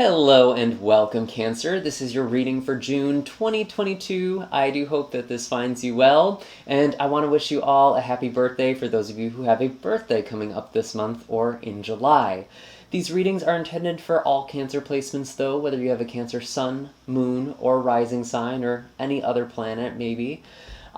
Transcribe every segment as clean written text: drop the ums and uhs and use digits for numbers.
Hello and welcome, Cancer. This is your reading for June 2022. I do hope that this finds you well, and I want to wish you all a happy birthday for those of you who have a birthday coming up this month or in July. These readings are intended for all Cancer placements, though, whether you have a Cancer sun, moon, or rising sign, or any other planet, maybe.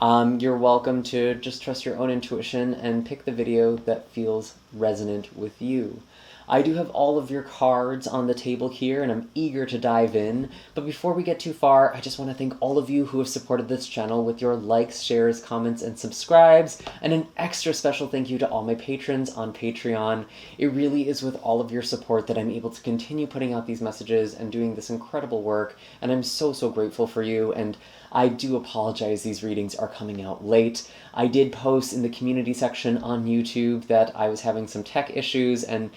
You're welcome to just trust your own intuition and pick the video that feels resonant with you. I do have all of your cards on the table here, and I'm eager to dive in. But before we get too far, I just want to thank all of you who have supported this channel with your likes, shares, comments, and subscribes, and an extra special thank you to all my patrons on Patreon. It really is with all of your support that I'm able to continue putting out these messages and doing this incredible work, and I'm so grateful for you, and I do apologize these readings are coming out late. I did post in the community section on YouTube that I was having some tech issues, and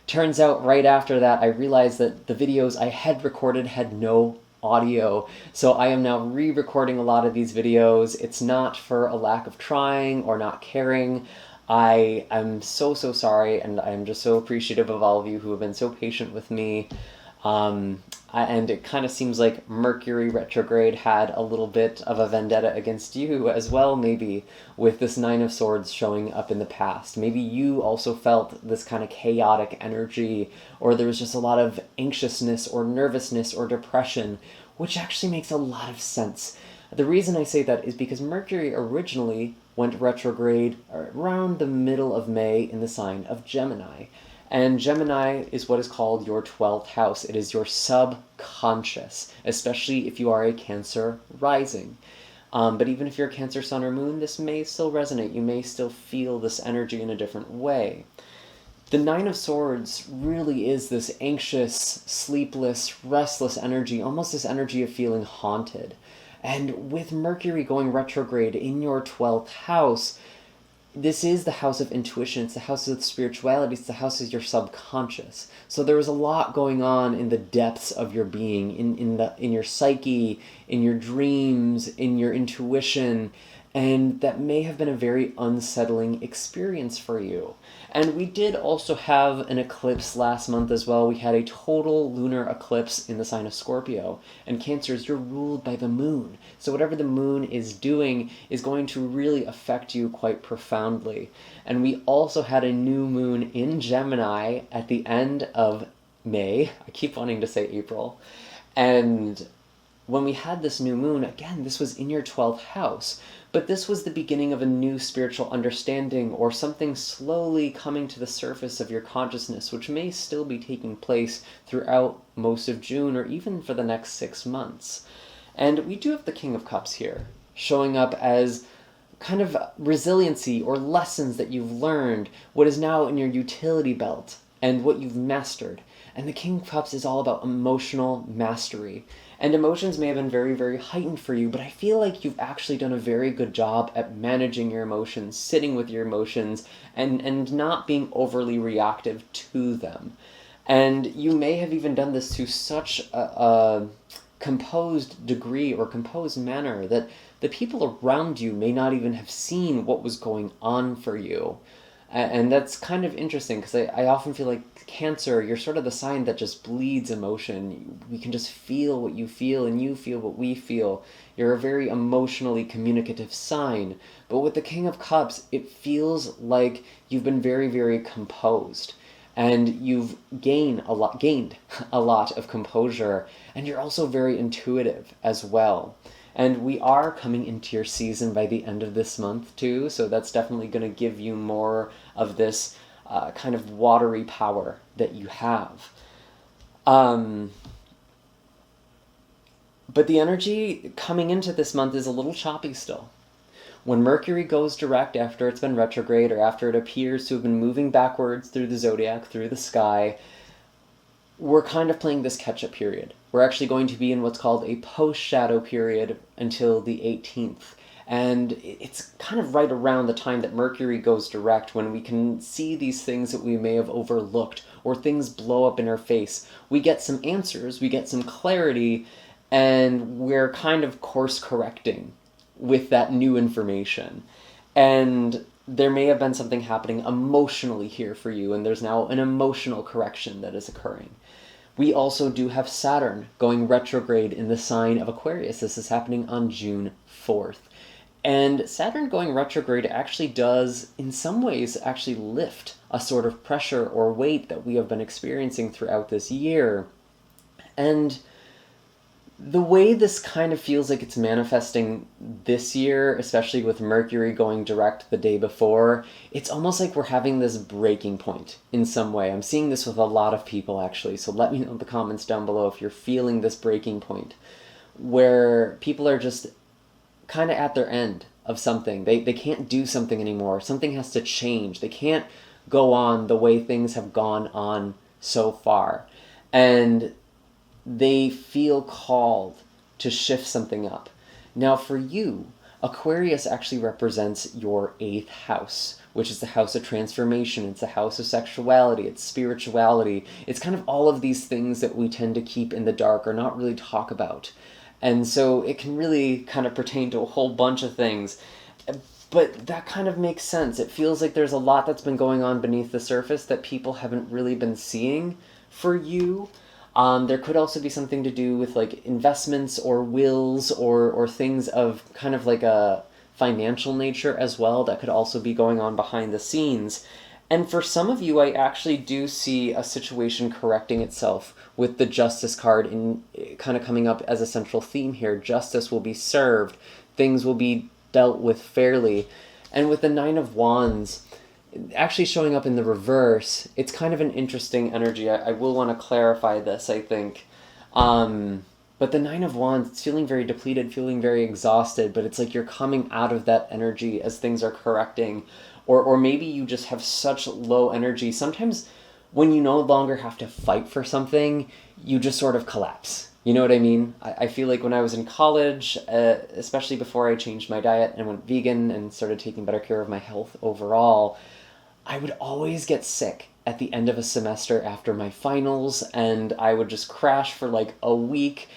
turns out right after that I realized that the videos I had recorded had no audio. So I am now re-recording a lot of these videos. It's not for a lack of trying or not caring. I am so sorry, and I'm just so appreciative of all of you who have been so patient with me. And it kind of seems like Mercury retrograde had a little bit of a vendetta against you as well, maybe, with this Nine of Swords showing up in the past. Maybe you also felt this kind of chaotic energy, or there was just a lot of anxiousness or nervousness or depression, which actually makes a lot of sense. The reason I say that is because Mercury originally went retrograde around the middle of May in the sign of Gemini. And Gemini is what is called your 12th house. It is your subconscious, especially if you are a Cancer rising. But even if you're a Cancer sun or moon, this may still resonate. You may still feel this energy in a different way. The Nine of Swords really is this anxious, sleepless, restless energy, almost this energy of feeling haunted. And with Mercury going retrograde in your 12th house, this is the house of intuition, it's the house of spirituality, it's the house of your subconscious. So there was a lot going on in the depths of your being, in your psyche, in your dreams, in your intuition, and that may have been a very unsettling experience for you. And we did also have an eclipse last month as well. We had a total lunar eclipse in the sign of Scorpio. And Cancers, you're ruled by the moon. So whatever the moon is doing is going to really affect you quite profoundly. And we also had a new moon in Gemini at the end of May. I keep wanting to say April. And when we had this new moon, again, this was in your 12th house. But this was the beginning of a new spiritual understanding, or something slowly coming to the surface of your consciousness, which may still be taking place throughout most of June, or even for the next 6 months. And we do have the King of Cups here, showing up as kind of resiliency or lessons that you've learned, what is now in your utility belt, and what you've mastered. And the King of Cups is all about emotional mastery. And emotions may have been very heightened for you, but I feel like you've actually done a very good job at managing your emotions, sitting with your emotions, and not being overly reactive to them. And you may have even done this to such a composed degree or composed manner that the people around you may not even have seen what was going on for you. And that's kind of interesting, because I often feel like Cancer, you're sort of the sign that just bleeds emotion. We can just feel what you feel, and you feel what we feel. You're a very emotionally communicative sign. But with the King of Cups, it feels like you've been very composed. And you've gained a lot of composure. And you're also very intuitive as well. And we are coming into your season by the end of this month too, so that's definitely going to give you more of this kind of watery power that you have. But the energy coming into this month is a little choppy still. When Mercury goes direct after it's been retrograde, or after it appears to have been moving backwards through the zodiac, through the sky, we're kind of playing this catch-up period. We're actually going to be in what's called a post-shadow period until the 18th. And it's kind of right around the time that Mercury goes direct, when we can see these things that we may have overlooked, or things blow up in our face. We get some answers, we get some clarity, and we're kind of course-correcting with that new information. And there may have been something happening emotionally here for you, and there's now an emotional correction that is occurring. We also do have Saturn going retrograde in the sign of Aquarius. This is happening on June 4th. And Saturn going retrograde actually does, in some ways, actually lift a sort of pressure or weight that we have been experiencing throughout this year. And the way this kind of feels like it's manifesting this year, especially with Mercury going direct the day before, it's almost like we're having this breaking point in some way. I'm seeing this with a lot of people, actually, so let me know in the comments down below if you're feeling this breaking point, where people are just kind of at their end of something. They can't do something anymore. Something has to change. They can't go on the way things have gone on so far. And they feel called to shift something up. Now for you, Aquarius actually represents your 8th house, which is the house of transformation. It's the house of sexuality, it's spirituality. It's kind of all of these things that we tend to keep in the dark or not really talk about. And so it can really kind of pertain to a whole bunch of things. But that kind of makes sense. It feels like there's a lot that's been going on beneath the surface that people haven't really been seeing for you. There could also be something to do with like investments or wills or things of kind of like a financial nature as well that could also be going on behind the scenes. And for some of you, I actually do see a situation correcting itself with the Justice card in kind of coming up as a central theme here. Justice will be served. Things will be dealt with fairly. And with the Nine of Wands actually showing up in the reverse, it's kind of an interesting energy. I will want to clarify this, I think. But the Nine of Wands, it's feeling very depleted, feeling very exhausted, but it's like you're coming out of that energy as things are correcting. Or maybe you just have such low energy. Sometimes when you no longer have to fight for something, you just sort of collapse. You know what I mean? I feel like when I was in college, especially before I changed my diet and went vegan and started taking better care of my health overall, I would always get sick at the end of a semester after my finals, and I would just crash for like a week.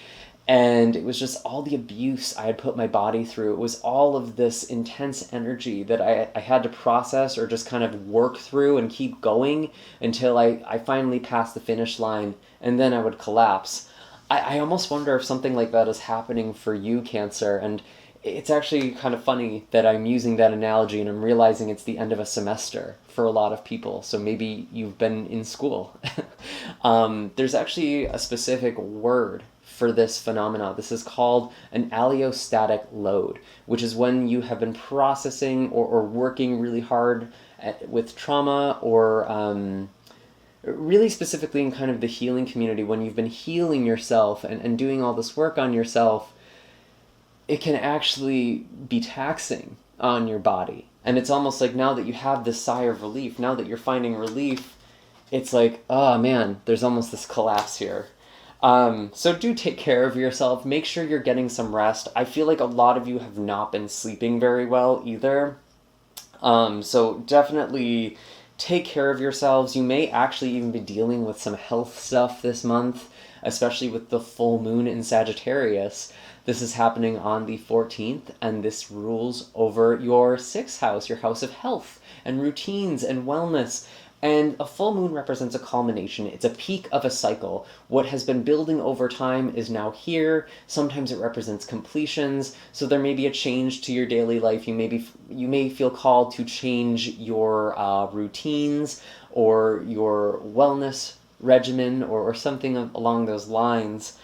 And it was just all the abuse I had put my body through. It was all of this intense energy that I had to process or just kind of work through and keep going until I finally passed the finish line, and then I would collapse. I almost wonder if something like that is happening for you, Cancer, and it's actually kind of funny that I'm using that analogy and I'm realizing it's the end of a semester for a lot of people, so maybe you've been in school. There's actually a specific word for this phenomena. This is called an allostatic load, which is when you have been processing or working really hard with trauma or really specifically in kind of the healing community, when you've been healing yourself and doing all this work on yourself, it can actually be taxing on your body. And it's almost like now that you have this sigh of relief, now that you're finding relief, it's like, oh man, there's almost this collapse here. So do take care of yourself. Make sure you're getting some rest. I feel like a lot of you have not been sleeping very well either. So definitely take care of yourselves. You may actually even be dealing with some health stuff this month, especially with the full moon in Sagittarius. This is happening on the 14th, and this rules over your 6th house, your house of health and routines and wellness. And a full moon represents a culmination. It's a peak of a cycle. What has been building over time is now here. Sometimes it represents completions. So there may be a change to your daily life. You may feel called to change your routines or your wellness regimen or something along those lines.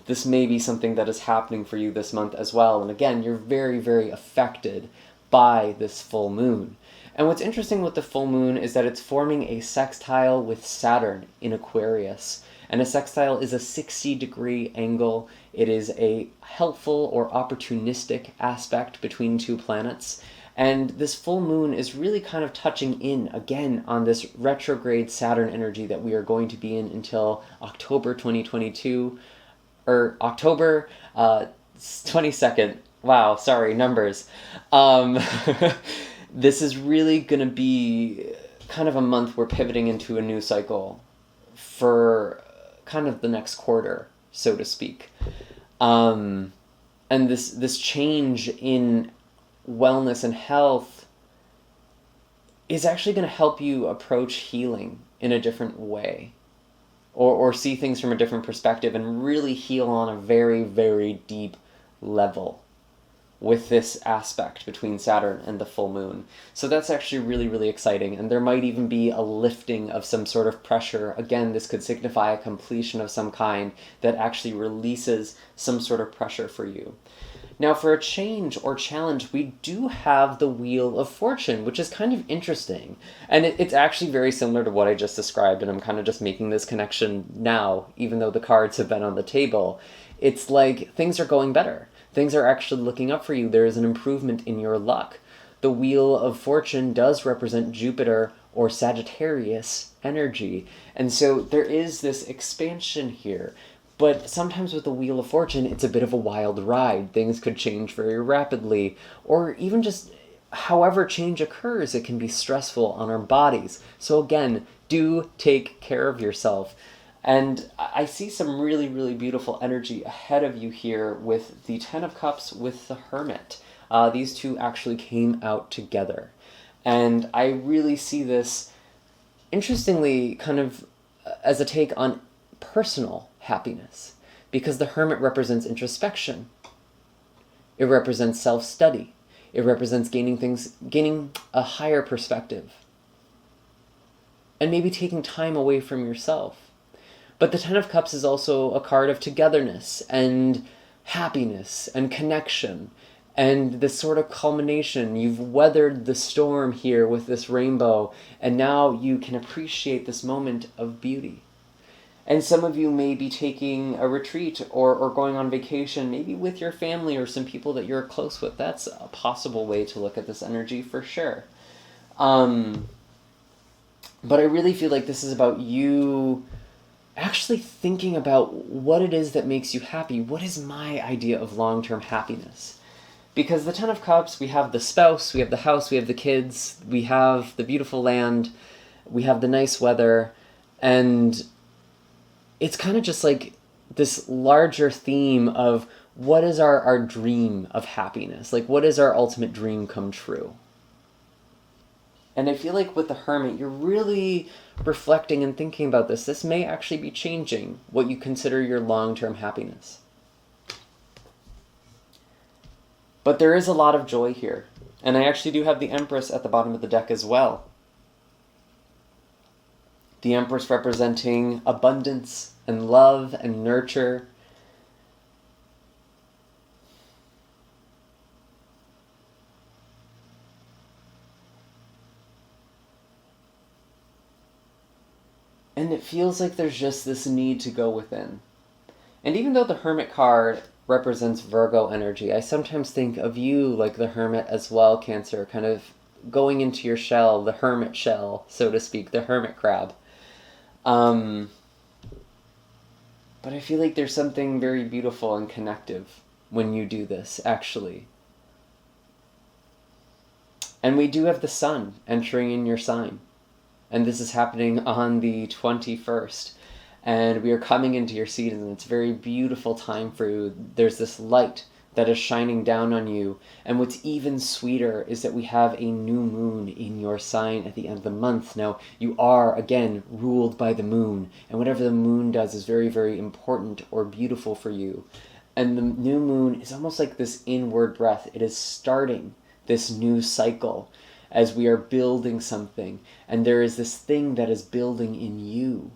This may be something that is happening for you this month as well. And again, you're very, very affected by this full moon. And what's interesting with the full moon is that it's forming a sextile with Saturn in Aquarius. And a sextile is a 60-degree angle. It is a helpful or opportunistic aspect between two planets. And this full moon is really kind of touching in, again, on this retrograde Saturn energy that we are going to be in until October 2022, or October 22nd. Wow, sorry, numbers. This is really going to be kind of a month we're pivoting into a new cycle for kind of the next quarter, so to speak. And this change in wellness and health is actually going to help you approach healing in a different way. or see things from a different perspective and really heal on a very, very deep level with this aspect between Saturn and the full moon. So that's actually really, really exciting. And there might even be a lifting of some sort of pressure. Again, this could signify a completion of some kind that actually releases some sort of pressure for you. Now, for a change or challenge, we do have the Wheel of Fortune, which is kind of interesting. And it's actually very similar to what I just described, and I'm kind of just making this connection now, even though the cards have been on the table. It's like things are going better. Things are actually looking up for you. There is an improvement in your luck. The Wheel of Fortune does represent Jupiter or Sagittarius energy. And so there is this expansion here. But sometimes with the Wheel of Fortune, it's a bit of a wild ride. Things could change very rapidly, or even just however change occurs, it can be stressful on our bodies. So again, do take care of yourself. And I see some really, really beautiful energy ahead of you here with the Ten of Cups with the Hermit. These two actually came out together. And I really see this, interestingly, kind of as a take on personal happiness, because the Hermit represents introspection. It represents self-study. It represents gaining a higher perspective, and maybe taking time away from yourself. But the Ten of Cups is also a card of togetherness and happiness and connection and this sort of culmination. You've weathered the storm here with this rainbow, and now you can appreciate this moment of beauty. And some of you may be taking a retreat or going on vacation, maybe with your family or some people that you're close with. That's a possible way to look at this energy for sure. But I really feel like this is about you actually thinking about what it is that makes you happy. What is my idea of long-term happiness? Because the Ten of Cups, we have the spouse, we have the house, we have the kids, we have the beautiful land, we have the nice weather, and it's kind of just like this larger theme of what is our dream of happiness? Like, what is our ultimate dream come true? And I feel like with the Hermit, you're really reflecting and thinking about this. This may actually be changing what you consider your long-term happiness. But there is a lot of joy here. And I actually do have the Empress at the bottom of the deck as well. The Empress representing abundance and love and nurture. And it feels like there's just this need to go within. And even though the Hermit card represents Virgo energy, I sometimes think of you like the Hermit as well, Cancer, kind of going into your shell, the hermit shell, so to speak, the hermit crab. But I feel like there's something very beautiful and connective when you do this, actually. And we do have the Sun entering in your sign. And this is happening on the 21st. And we are coming into your season. It's a very beautiful time for you. There's this light that is shining down on you. And what's even sweeter is that we have a new moon in your sign at the end of the month. Now, you are, again, ruled by the moon. And whatever the moon does is very, very important or beautiful for you. And the new moon is almost like this inward breath. It is starting this new cycle as we are building something. And there is this thing that is building in you.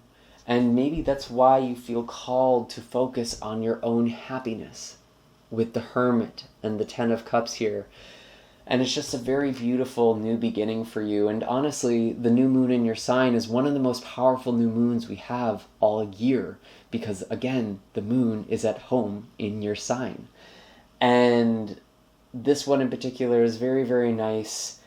And maybe that's why you feel called to focus on your own happiness with the Hermit and the Ten of Cups here. And it's just a very beautiful new beginning for you. And honestly, the new moon in your sign is one of the most powerful new moons we have all year. Because again, the moon is at home in your sign. And this one in particular is very, very nice.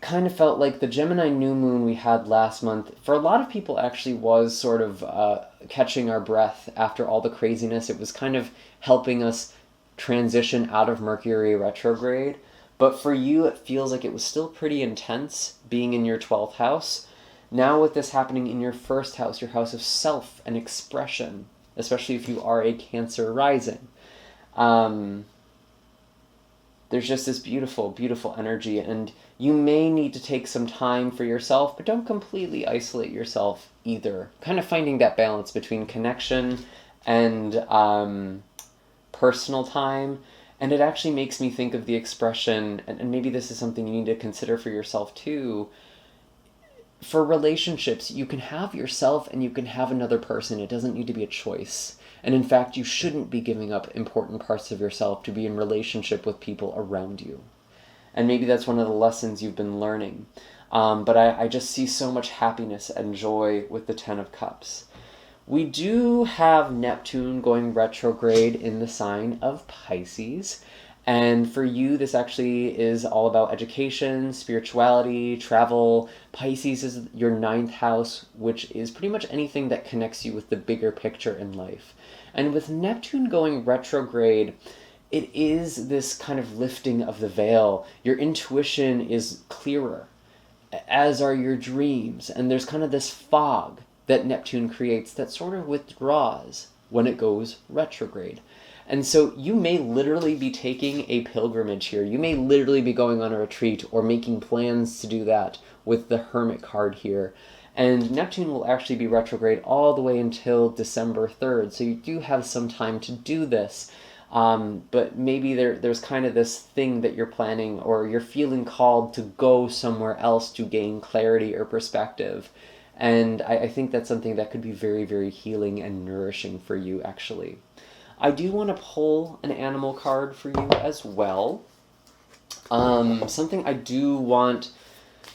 Kind of felt like the Gemini new moon we had last month, for a lot of people actually was sort of catching our breath after all the craziness. It was kind of helping us transition out of Mercury retrograde. But for you, it feels like it was still pretty intense being in your 12th house. Now with this happening in your first house, your house of self and expression, especially if you are a Cancer rising, there's just this beautiful, beautiful energy. And you may need to take some time for yourself, but don't completely isolate yourself either. Kind of finding that balance between connection and personal time. And it actually makes me think of the expression, and maybe this is something you need to consider for yourself too. For relationships, you can have yourself and you can have another person. It doesn't need to be a choice. And in fact, you shouldn't be giving up important parts of yourself to be in relationship with people around you. And maybe that's one of the lessons you've been learning. But I just see so much happiness and joy with the Ten of Cups. We do have Neptune going retrograde in the sign of Pisces. And for you, this actually is all about education, spirituality, travel. Pisces is your 9th house, which is pretty much anything that connects you with the bigger picture in life. And with Neptune going retrograde, it is this kind of lifting of the veil. Your intuition is clearer, as are your dreams. And there's kind of this fog that Neptune creates that sort of withdraws when it goes retrograde. And so you may literally be taking a pilgrimage here. You may literally be going on a retreat or making plans to do that with the Hermit card here. And Neptune will actually be retrograde all the way until December 3rd. So you do have some time to do this. But maybe there's kind of this thing that you're planning, or you're feeling called to go somewhere else to gain clarity or perspective. And I think that's something that could be very, very healing and nourishing for you, actually. I do want to pull an animal card for you as well. Something I do want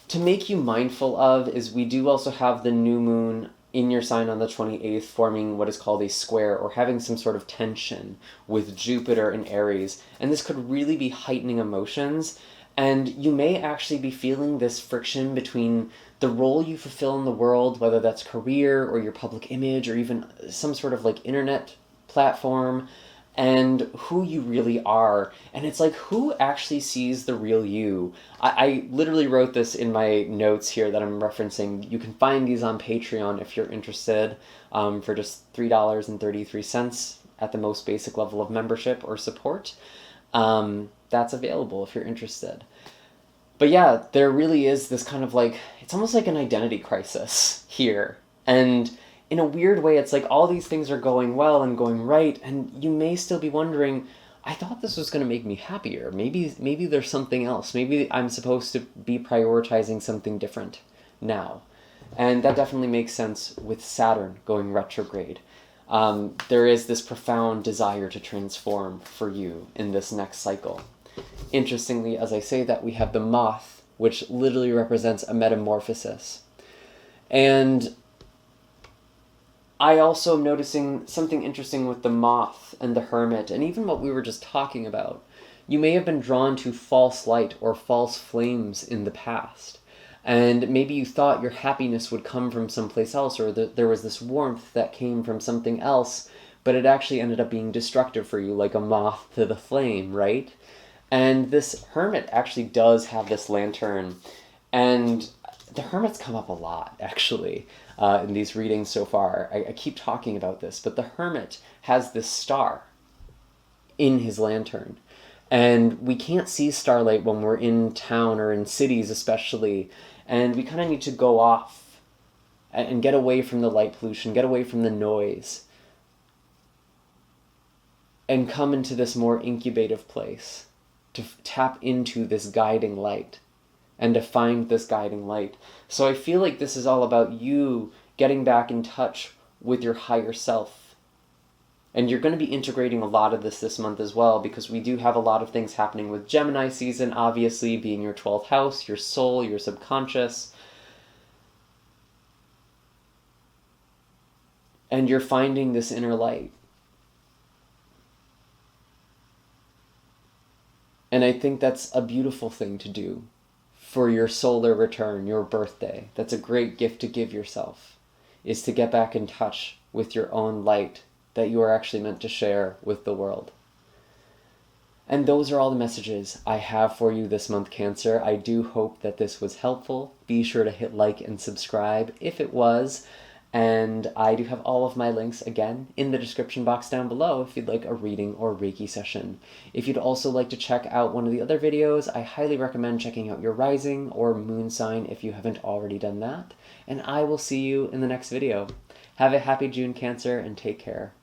to make you mindful of is we do also have the new moon in your sign on the 28th, forming what is called a square, or having some sort of tension with Jupiter and Aries. And this could really be heightening emotions. And you may actually be feeling this friction between the role you fulfill in the world, whether that's career or your public image or even some sort of like internet platform, and who you really are. And it's like, who actually sees the real you? I literally wrote this in my notes here that I'm referencing. You can find these on Patreon if you're interested, for just $3.33 at the most basic level of membership or support. That's available if you're interested. But yeah, there really is this kind of like, it's almost like an identity crisis here. And in a weird way, it's like all these things are going well and going right, and you may still be wondering, I thought this was going to make me happier. Maybe there's something else. Maybe I'm supposed to be prioritizing something different now. And that definitely makes sense with Saturn going retrograde. There is this profound desire to transform for you in this next cycle. Interestingly, as I say that, we have the moth, which literally represents a metamorphosis. And I also am noticing something interesting with the moth and the hermit, and even what we were just talking about. You may have been drawn to false light or false flames in the past. And maybe you thought your happiness would come from someplace else, or that there was this warmth that came from something else, but it actually ended up being destructive for you, like a moth to the flame, right? And this hermit actually does have this lantern, and the hermit's come up a lot, actually, in these readings so far. I keep talking about this, but the hermit has this star in his lantern. And we can't see starlight when we're in town or in cities especially, and we kind of need to go off and get away from the light pollution, get away from the noise, and come into this more incubative place to tap into this guiding light and to find this guiding light. So I feel like this is all about you getting back in touch with your higher self. And you're going to be integrating a lot of this month as well, because we do have a lot of things happening with Gemini season, obviously being your 12th house, your soul, your subconscious. And you're finding this inner light. And I think that's a beautiful thing to do for your solar return, your birthday. That's a great gift to give yourself, is to get back in touch with your own light that you are actually meant to share with the world. And those are all the messages I have for you this month, Cancer. I do hope that this was helpful. Be sure to hit like and subscribe if it was. And I do have all of my links, again, in the description box down below if you'd like a reading or Reiki session. If you'd also like to check out one of the other videos, I highly recommend checking out your rising or moon sign if you haven't already done that. And I will see you in the next video. Have a happy June, Cancer, and take care.